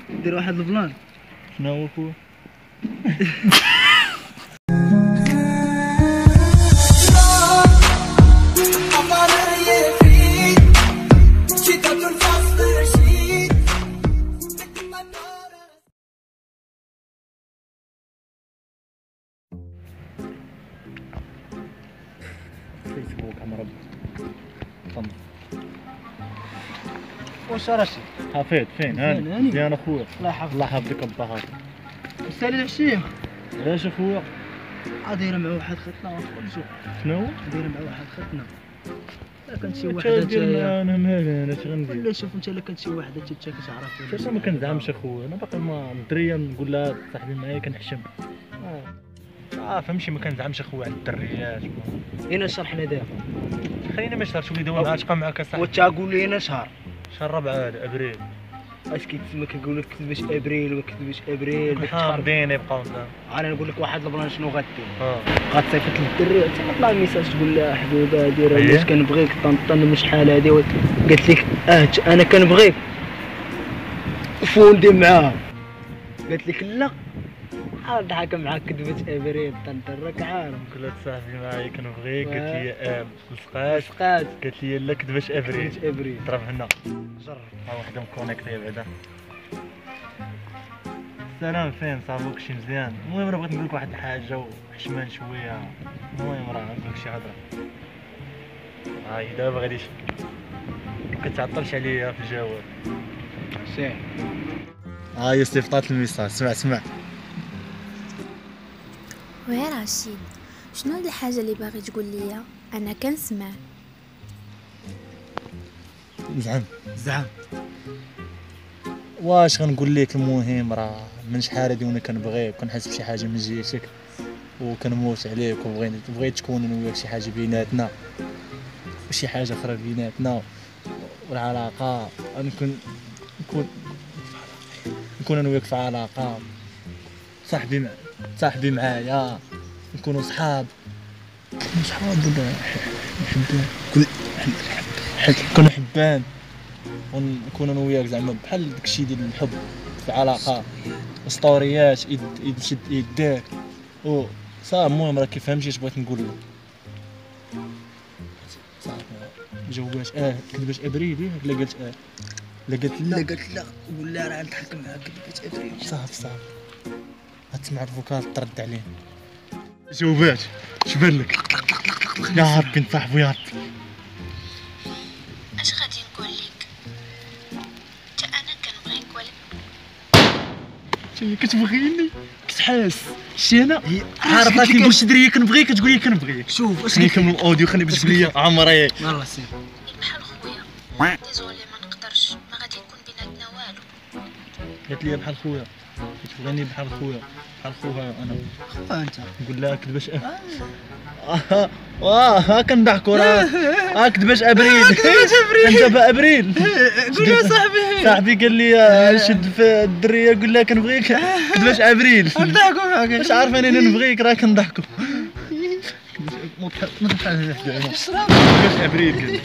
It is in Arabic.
دير واحد البلان. شنو هو خويا؟ فيسبوك عم ربي تفضل. واش راسي؟ حفيد فين هاني؟ مزيان اخويا. الله يحفظك. الله يحفظك الظهر. سالي العشيه. علاش اخويا؟ دايره مع واحد ختنا نشوف. شنو؟ دايره مع واحد ختنا. لا كانت شي وحده وحده جايه. انا مالي انا اش غندير؟ ولا شوف انت، لا كانت شي وحده تتشا كتعرف. شوف ما كنزعمش اخويا، انا باقي ما الدريه نقول لها صاحبي معايا كنحشم. فهمتي ما كنزعمش اخويا على الدريات. هنا شرحنا دابا. خلينا ما شهر شوف لي دوام عاد تبقى معاك اصاحبي. وانت قول لي هنا شهر. شهر 4 ابريل. اش كيتسمى كيقول لك كتبش ابريل وما كتبش ابريل. حامضين يبقاو قدام. انا نقول لك واحد البلان شنو غدير. غتصيفط للدري تطلع ميساج تقول لها حبيبه دير علاش كنبغيك طنطن من شحال هادي قالت لك انا كنبغيك وندير معاها. قالت لك لا عاد ضحك معاك كذبت ابريل طنطن راك عارف. قلت صاحبي معايا كنبغيك قالت لي لصقات قالت لي لا كذباش ابريل. ضرب هنا جرب ها وحده مكونيكتي بعدا. السلام فين صافوك شي مزيان؟ المهم راه بغيت نقول لك واحد الحاجه وحشمان شويه. المهم راه نقول لك شي هضره. هاي دابا غادي كتعطلش عليا في الجواب. سير هاي استفطات الميساج. سمع ويا رشيد، شنو هاد الحاجه اللي باغي تقول ليا؟ انا كنسمع. زعم واش غنقول لك؟ المهم راه من شحال هادي وانا كنبغيك وكنحس بشي حاجه من جهتك وكنموت عليك وبغيت تكون انا وياك شي حاجه بيناتنا وشي حاجه اخرى بيناتنا والعلاقه نكون انا وياك في علاقه صاحبي معايا نكونوا صحاب ولا نكونوا حبان ونكون انا وياك زعما بحال داكشي ديال الحب في علاقه اسطوريات يد شد يداك و صافي. المهم راه كيفهمتي اش بغيت نقول له صافي. ما جاوباش كذباش ابريل لا قالت لا قالت لا ولا راه نضحك معاك كذبات ابريل. صافي غتسمع الفوكال ترد عليه. جاوبات اش بان لك؟ يا ربي نصاحبو يا ربي. اش غادي نقول لك؟ حتى انا كنبغيك ولا انت كتبغيني كتحاس شتي انا عارف راسي نقول شي دريه كنبغيك كتقول لي كنبغيك. شوف اش خليني نكمل الاوديو خليني باش تقول لي عمري. يلاه سير بحال خويا. ديزولي ما نقدرش، ما غادي يكون بيناتنا والو. قالت لي بحال خويا كتبغيني بحال خويا انا انت نقول لها كذباش كنضحكوا راه كذباش ابريل. انت ابريل قول له صاحبي قال لي شد في الدريه قول لها كنبغيك كذباش ابريل. نضحكوا معاك واش عارف انا نبغيك راه كنضحكوا. ما تضحكش كذباش ابريل.